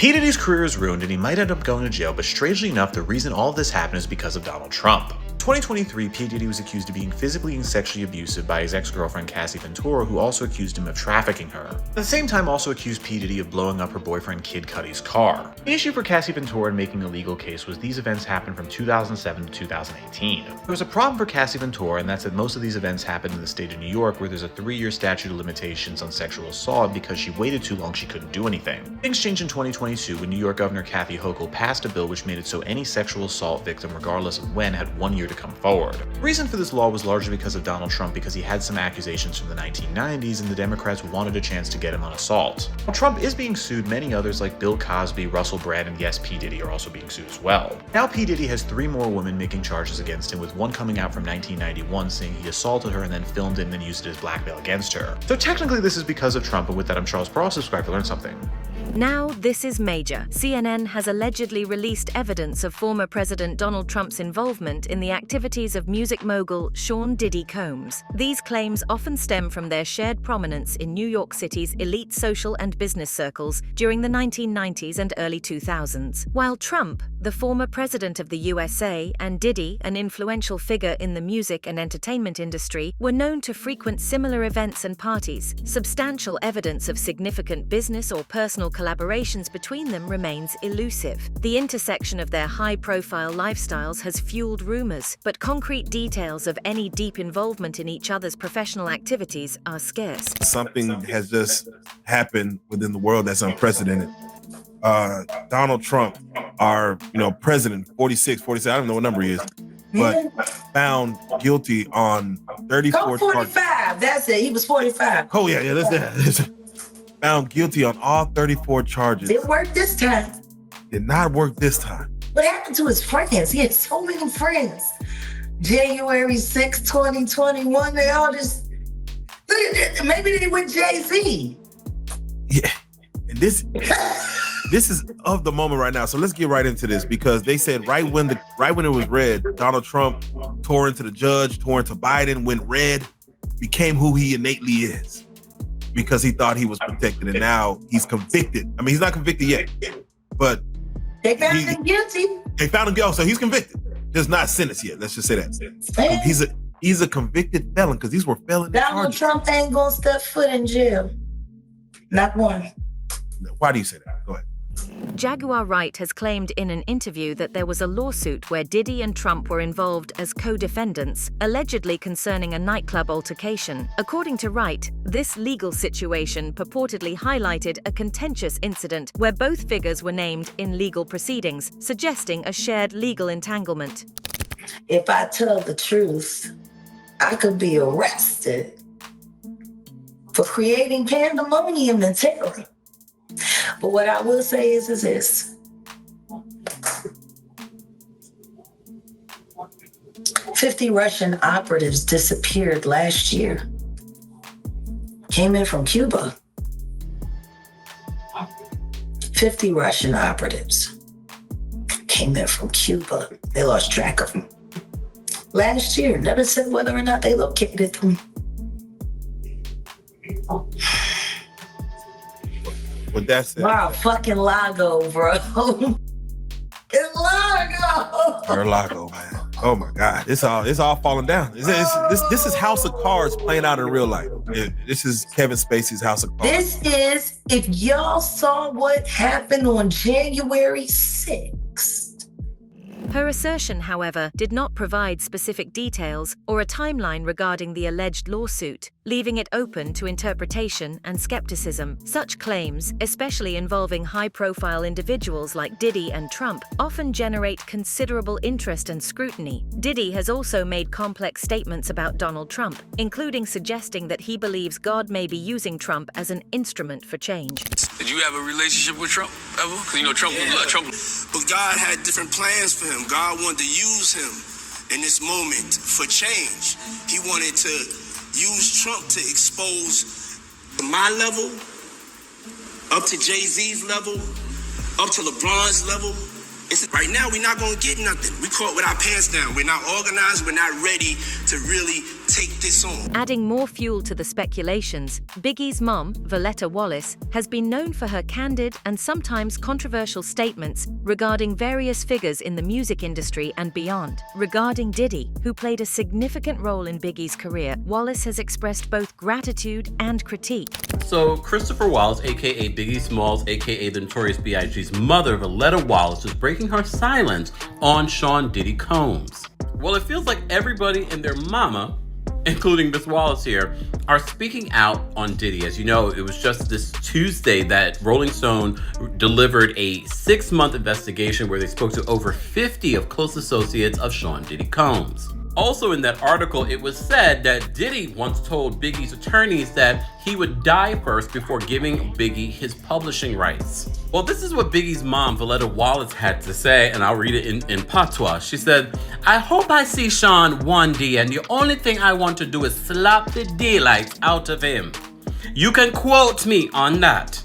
P. Diddy's career is ruined and he might end up going to jail, but strangely enough, the reason all of this happened is because of Donald Trump. 2023, P. Diddy was accused of being physically and sexually abusive by his ex-girlfriend Cassie Ventura, who also accused him of trafficking her. At the same time, also accused P. Diddy of blowing up her boyfriend Kid Cudi's car. The issue for Cassie Ventura in making a legal case was these events happened from 2007 to 2018. There was a problem for Cassie Ventura, and that's that most of these events happened in the state of New York, where there's a 3-year statute of limitations on sexual assault because she waited too long she couldn't do anything. Things changed in 2022 when New York Governor Kathy Hochul passed a bill which made it so any sexual assault victim, regardless of when, had 1 year to come forward. The reason for this law was largely because of Donald Trump, because he had some accusations from the 1990s and the Democrats wanted a chance to get him on assault. While Trump is being sued, many others like Bill Cosby, Russell Brand, and yes, P. Diddy are also being sued as well. Now P. Diddy has 3 more women making charges against him, with one coming out from 1991 saying he assaulted her and then filmed it and then used it as blackmail against her. So technically this is because of Trump, and with that I'm Charles Pearl. Subscribe to learn something. Now, this is major. CNN has allegedly released evidence of former President Donald Trump's involvement in the activities of music mogul Sean Diddy Combs. These claims often stem from their shared prominence in New York City's elite social and business circles during the 1990s and early 2000s. While Trump, the former president of the USA, and Diddy, an influential figure in the music and entertainment industry, were known to frequent similar events and parties, substantial evidence of significant business or personal collaborations between them remains elusive. The intersection of their high-profile lifestyles has fueled rumors, but concrete details of any deep involvement in each other's professional activities are scarce. Something has just happened within the world that's unprecedented. Donald Trump, our president, 46, I don't know what number he is, but found guilty on 34 45. That's it. He was 45. Oh yeah, that's that. Found guilty on all 34 charges. Didn't work this time. Did not work this time. What happened to his friends? He had so many friends. January 6, 2021, they all just, maybe they with Jay-Z. Yeah, and this is of the moment right now. So let's get right into this, because they said right when it was red, Donald Trump tore into the judge, tore into Biden, went red, became who he innately is, because he thought he was protected, and now he's convicted. I mean, he's not convicted yet, but they found him guilty. They found him guilty, so he's convicted, just not sentenced yet. Let's just say that. He's a convicted felon, because these were felony charges. Donald Trump ain't gonna step foot in jail. Not one. Why do you say that? Go ahead. Jaguar Wright has claimed in an interview that there was a lawsuit where Diddy and Trump were involved as co-defendants, allegedly concerning a nightclub altercation. According to Wright, this legal situation purportedly highlighted a contentious incident where both figures were named in legal proceedings, suggesting a shared legal entanglement. If I tell the truth, I could be arrested for creating pandemonium and terror. But what I will say is this. 50 Russian operatives disappeared last year. Came in from Cuba. 50 Russian operatives came in from Cuba. They lost track of them. Last year, never said whether or not they located them. With that said, wow, fucking Lago, bro. It's Lago. Lago, man. Oh my God, it's all falling down. This is House of Cards playing out in real life. This is Kevin Spacey's House of Cards. This is, if y'all saw what happened on January 6th. Her assertion, however, did not provide specific details or a timeline regarding the alleged lawsuit, leaving it open to interpretation and skepticism. Such claims, especially involving high-profile individuals like Diddy and Trump, often generate considerable interest and scrutiny. Diddy has also made complex statements about Donald Trump, including suggesting that he believes God may be using Trump as an instrument for change. Did you have a relationship with Trump ever? Because Trump was Trump. But God had different plans for him. God wanted to use him in this moment for change. He wanted to use Trump to expose my level, up to Jay-Z's level, up to LeBron's level. Right now, we're not going to get nothing. We caught with our pants down. We're not organized. We're not ready to really take this on. Adding more fuel to the speculations, Biggie's mom, Voletta Wallace, has been known for her candid and sometimes controversial statements regarding various figures in the music industry and beyond. Regarding Diddy, who played a significant role in Biggie's career, Wallace has expressed both gratitude and critique. So, Christopher Wallace, aka Biggie Smalls, aka the Notorious B.I.G.'s mother, Voletta Wallace, is breaking her silence on Sean Diddy Combs. Well, it feels like everybody and their mama, including Miss Wallace here, are speaking out on Diddy. As you know, it was just this Tuesday that Rolling Stone delivered a 6-month investigation where they spoke to over 50 of close associates of Sean Diddy Combs. Also in that article, it was said that Diddy once told Biggie's attorneys that he would die first before giving Biggie his publishing rights. Well, this is what Biggie's mom, Voletta Wallace, had to say, and I'll read it in patois. She said, "I hope I see Sean one day, and the only thing I want to do is slap the daylights out of him. You can quote me on that."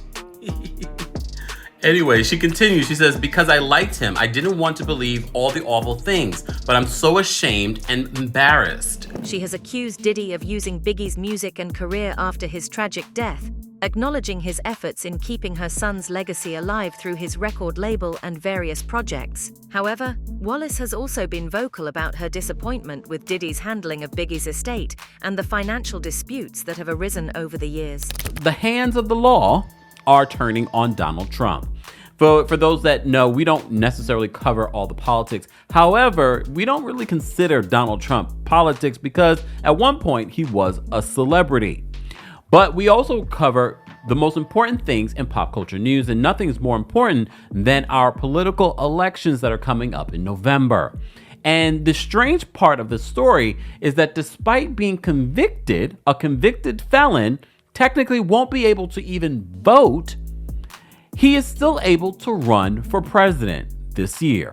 Anyway, she continues. She says, "Because I liked him, I didn't want to believe all the awful things, but I'm so ashamed and embarrassed." She has accused Diddy of using Biggie's music and career after his tragic death, acknowledging his efforts in keeping her son's legacy alive through his record label and various projects. However, Wallace has also been vocal about her disappointment with Diddy's handling of Biggie's estate and the financial disputes that have arisen over the years. The hands of the law are turning on Donald Trump. For those that know, we don't necessarily cover all the politics. However, we don't really consider Donald Trump politics because at one point he was a celebrity. But we also cover the most important things in pop culture news, and nothing is more important than our political elections that are coming up in November. And the strange part of the story is that despite being convicted, a convicted felon technically won't be able to even vote, he is still able to run for president this year.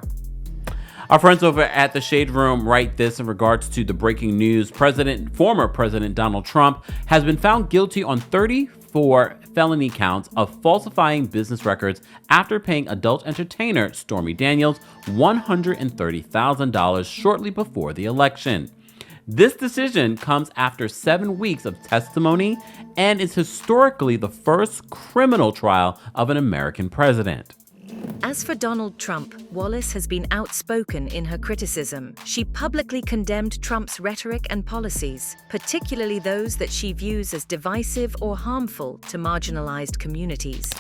Our friends over at the Shade Room write this in regards to the breaking news. Former President Donald Trump has been found guilty on 34 felony counts of falsifying business records after paying adult entertainer Stormy Daniels $130,000 shortly before the election. This decision comes after 7 weeks of testimony and is historically the first criminal trial of an American president. As for Donald Trump, Wallace has been outspoken in her criticism. She publicly condemned Trump's rhetoric and policies, particularly those that she views as divisive or harmful to marginalized communities.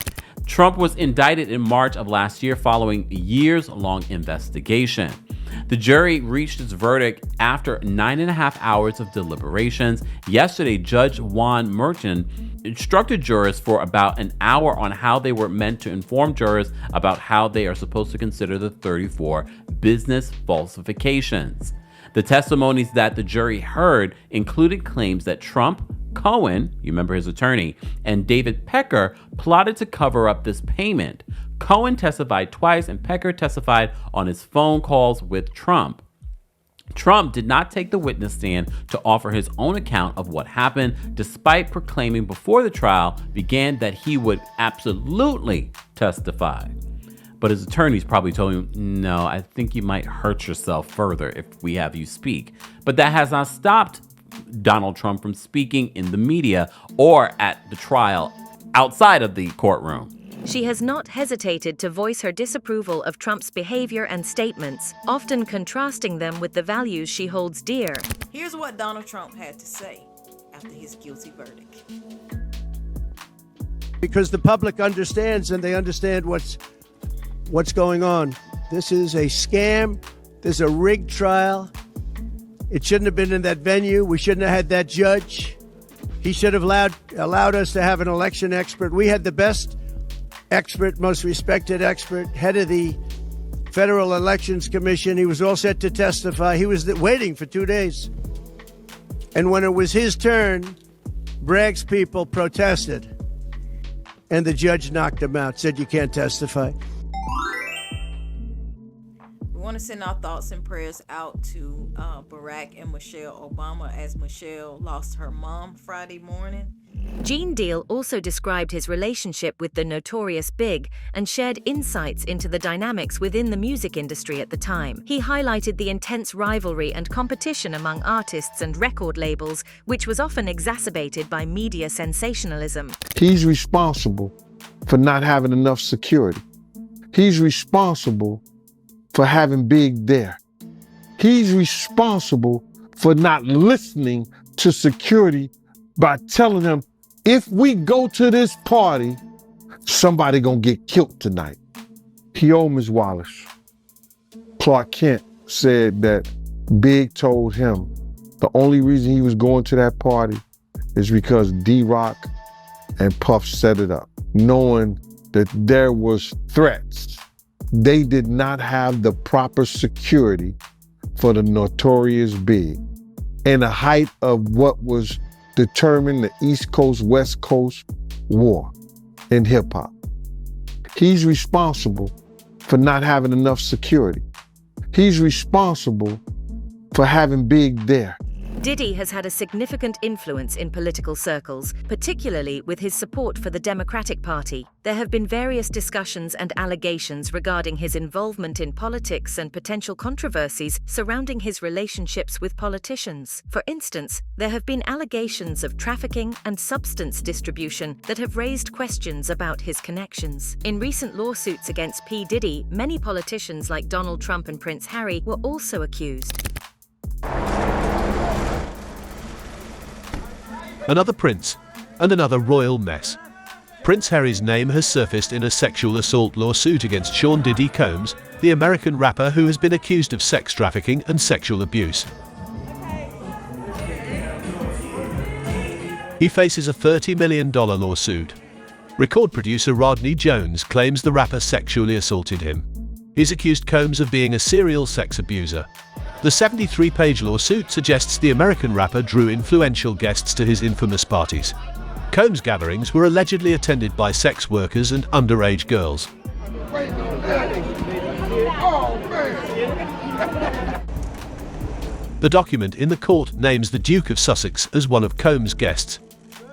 Trump was indicted in March of last year following a years-long investigation. The jury reached its verdict after 9.5 hours of deliberations. Yesterday, Judge Juan Merchan instructed jurors for about an hour on how they were meant to inform jurors about how they are supposed to consider the 34 business falsifications. The testimonies that the jury heard included claims that Trump, Cohen, you remember his attorney, and David Pecker plotted to cover up this payment. Cohen testified twice and Pecker testified on his phone calls with Trump. Trump did not take the witness stand to offer his own account of what happened, despite proclaiming before the trial began that he would absolutely testify. But his attorneys probably told him, "No, I think you might hurt yourself further if we have you speak." But that has not stopped Donald Trump from speaking in the media or at the trial outside of the courtroom. She has not hesitated to voice her disapproval of Trump's behavior and statements, often contrasting them with the values she holds dear. Here's what Donald Trump had to say after his guilty verdict. Because the public understands, and they understand what's going on. This is a scam. There's a rigged trial. It shouldn't have been in that venue. We shouldn't have had that judge. He should have allowed us to have an election expert. We had the best expert, most respected expert, head of the Federal Elections Commission. He was all set to testify. He was waiting for 2 days. And when it was his turn, Bragg's people protested. And the judge knocked him out, said you can't testify. want to send our thoughts and prayers out to Barack and Michelle Obama as Michelle lost her mom Friday morning. Gene Deal also described his relationship with the notorious Big and shared insights into the dynamics within the music industry at the time. He highlighted the intense rivalry and competition among artists and record labels, which was often exacerbated by media sensationalism. He's responsible for not having enough security. He's responsible for having Big there. He's responsible for not listening to security by telling them, if we go to this party, somebody gonna get killed tonight. P.O. Ms. Wallace. Clark Kent said that Big told him the only reason he was going to that party is because D-Rock and Puff set it up, knowing that there was threats. They did not have the proper security for the notorious Big. In the height of what was determined the East Coast, West Coast war in hip hop. He's responsible for not having enough security. He's responsible for having Big there. Diddy has had a significant influence in political circles, particularly with his support for the Democratic Party. There have been various discussions and allegations regarding his involvement in politics and potential controversies surrounding his relationships with politicians. For instance, there have been allegations of trafficking and substance distribution that have raised questions about his connections. In recent lawsuits against P. Diddy, many politicians like Donald Trump and Prince Harry were also accused. Another prince, and another royal mess. Prince Harry's name has surfaced in a sexual assault lawsuit against Sean Diddy Combs, the American rapper who has been accused of sex trafficking and sexual abuse. He faces a $30 million lawsuit. Record producer Rodney Jones claims the rapper sexually assaulted him. He's accused Combs of being a serial sex abuser. The 73-page lawsuit suggests the American rapper drew influential guests to his infamous parties. Combs' gatherings were allegedly attended by sex workers and underage girls. The document in the court names the Duke of Sussex as one of Combs' guests.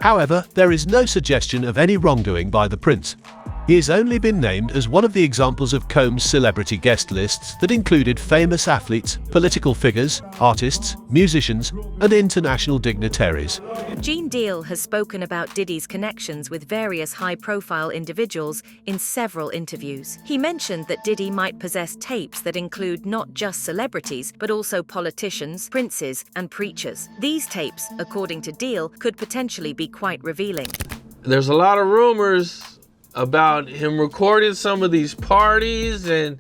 However, there is no suggestion of any wrongdoing by the prince. He has only been named as one of the examples of Combs' celebrity guest lists that included famous athletes, political figures, artists, musicians, and international dignitaries. Gene Deal has spoken about Diddy's connections with various high-profile individuals in several interviews. He mentioned that Diddy might possess tapes that include not just celebrities, but also politicians, princes, and preachers. These tapes, according to Deal, could potentially be quite revealing. There's a lot of rumors about him recording some of these parties, and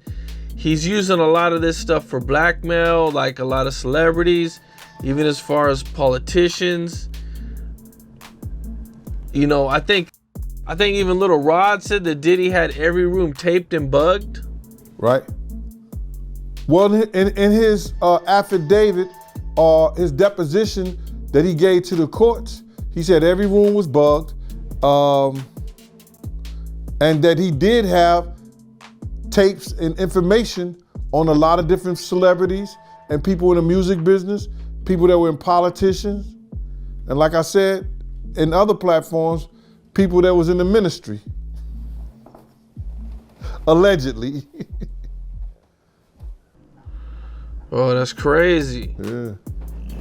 he's using a lot of this stuff for blackmail, like a lot of celebrities, even as far as politicians. You know, I think even Little Rod said that Diddy had every room taped and bugged. Right. Well, in his affidavit or his deposition that he gave to the courts, he said every room was bugged. And that he did have tapes and information on a lot of different celebrities and people in the music business, people that were in politicians, and like I said, in other platforms, people that was in the ministry, allegedly. Oh, that's crazy. Yeah.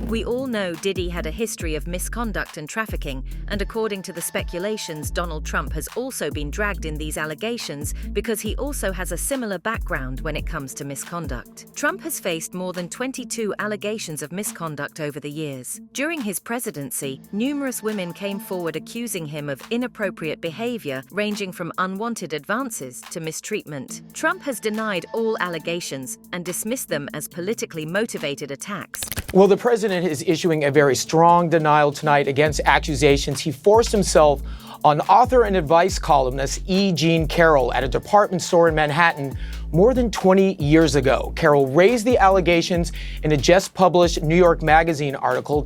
We all know Diddy had a history of misconduct and trafficking, and according to the speculations, Donald Trump has also been dragged in these allegations because he also has a similar background when it comes to misconduct. Trump has faced more than 22 allegations of misconduct over the years. During his presidency, numerous women came forward accusing him of inappropriate behavior, ranging from unwanted advances to mistreatment. Trump has denied all allegations and dismissed them as politically motivated attacks. Well, the president is issuing a very strong denial tonight against accusations he forced himself on author and advice columnist E. Jean Carroll at a department store in Manhattan more than 20 years ago. Carroll raised the allegations in a just-published New York Magazine article.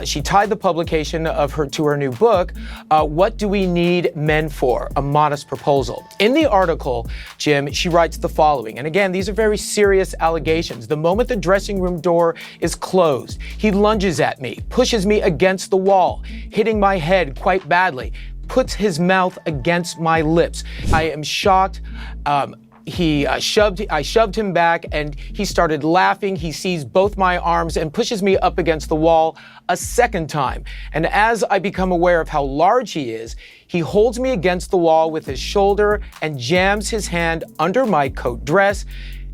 She tied the publication of to her new book, What Do We Need Men For? A Modest Proposal. In the article, Jim, she writes the following, and again, these are very serious allegations. The moment the dressing room door is closed, he lunges at me, pushes me against the wall, hitting my head quite badly, puts his mouth against my lips. I am shocked. I shoved him back and he started laughing. He seized both my arms and pushes me up against the wall a second time. And as I become aware of how large he is, he holds me against the wall with his shoulder and jams his hand under my coat dress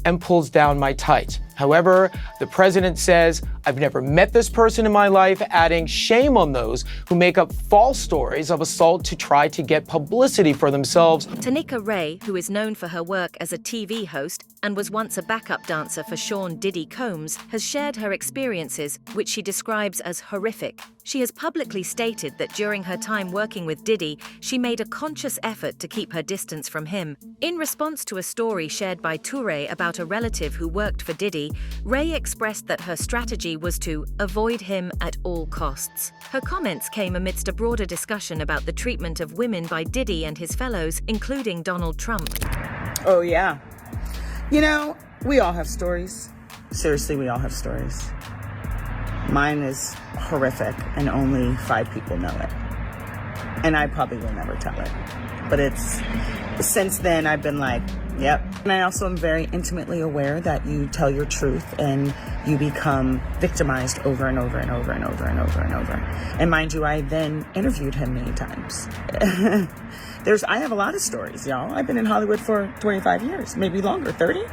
and pulls down my tights. However, the president says, I've never met this person in my life, adding shame on those who make up false stories of assault to try to get publicity for themselves. Tanika Ray, who is known for her work as a TV host and was once a backup dancer for Sean Diddy Combs, has shared her experiences, which she describes as horrific. She has publicly stated that during her time working with Diddy, she made a conscious effort to keep her distance from him. In response to a story shared by Toure about a relative who worked for Diddy, Ray expressed that her strategy was to avoid him at all costs. Her comments came amidst a broader discussion about the treatment of women by Diddy and his fellows, including Donald Trump. Oh, yeah. You know, we all have stories. Seriously, we all have stories. Mine is horrific, and only 5 people know it. And I probably will never tell it. But since then, I've been like, yep. And I also am very intimately aware that you tell your truth and you become victimized over and over and over and over and over and over. And mind you, I then interviewed him many times. I have a lot of stories, y'all. I've been in Hollywood for 25 years, maybe longer, 30.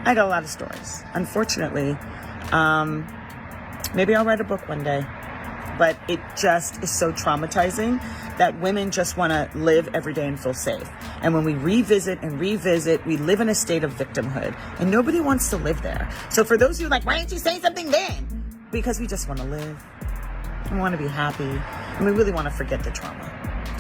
I got a lot of stories. Unfortunately, maybe I'll write a book one day. But it just is so traumatizing that women just want to live every day and feel safe. And when we revisit, we live in a state of victimhood. And nobody wants to live there. So for those of you like, why didn't you say something then? Because we just want to live. We want to be happy. And we really want to forget the trauma.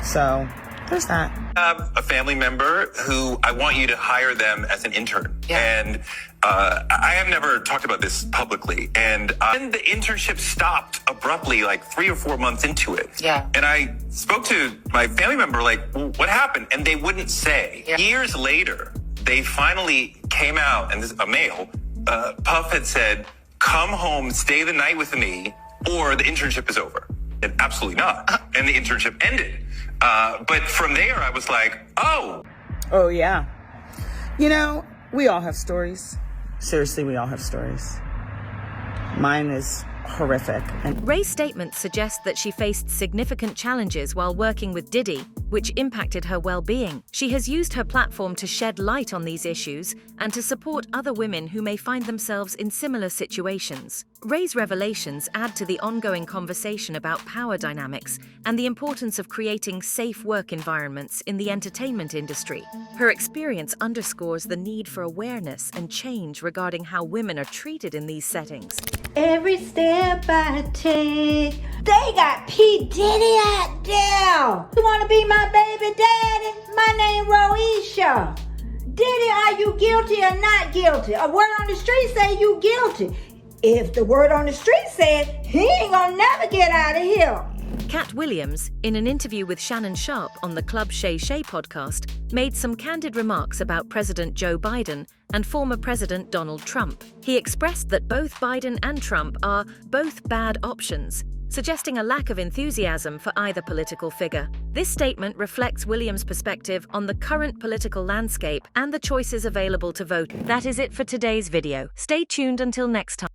So there's that. I have a family member who I want you to hire them as an intern. Yeah. And I have never talked about this publicly. And then the internship stopped abruptly, like 3 or 4 months into it. Yeah. And I spoke to my family member, like, well, what happened? And they wouldn't say. Yeah. Years later, they finally came out, and this is a male, Puff had said, come home, stay the night with me, or the internship is over. And absolutely not. And the internship ended. But from there, I was like, oh. Oh, yeah. You know, we all have stories. Seriously, we all have stories. Mine is horrific. And Ray's statement suggests that she faced significant challenges while working with Diddy, which impacted her well-being. She has used her platform to shed light on these issues and to support other women who may find themselves in similar situations. Ray's revelations add to the ongoing conversation about power dynamics and the importance of creating safe work environments in the entertainment industry. Her experience underscores the need for awareness and change regarding how women are treated in these settings. Every step I take, they got P. Diddy out there. You wanna be my baby daddy? My name Roisha. Diddy, are you guilty or not guilty? A word on the street say you guilty. If the word on the street said, he ain't gonna never get out of here. Cat Williams, in an interview with Shannon Sharp on the Club Shay Shay podcast, made some candid remarks about President Joe Biden and former President Donald Trump. He expressed that both Biden and Trump are both bad options, suggesting a lack of enthusiasm for either political figure. This statement reflects Williams' perspective on the current political landscape and the choices available to vote. That is it for today's video. Stay tuned until next time.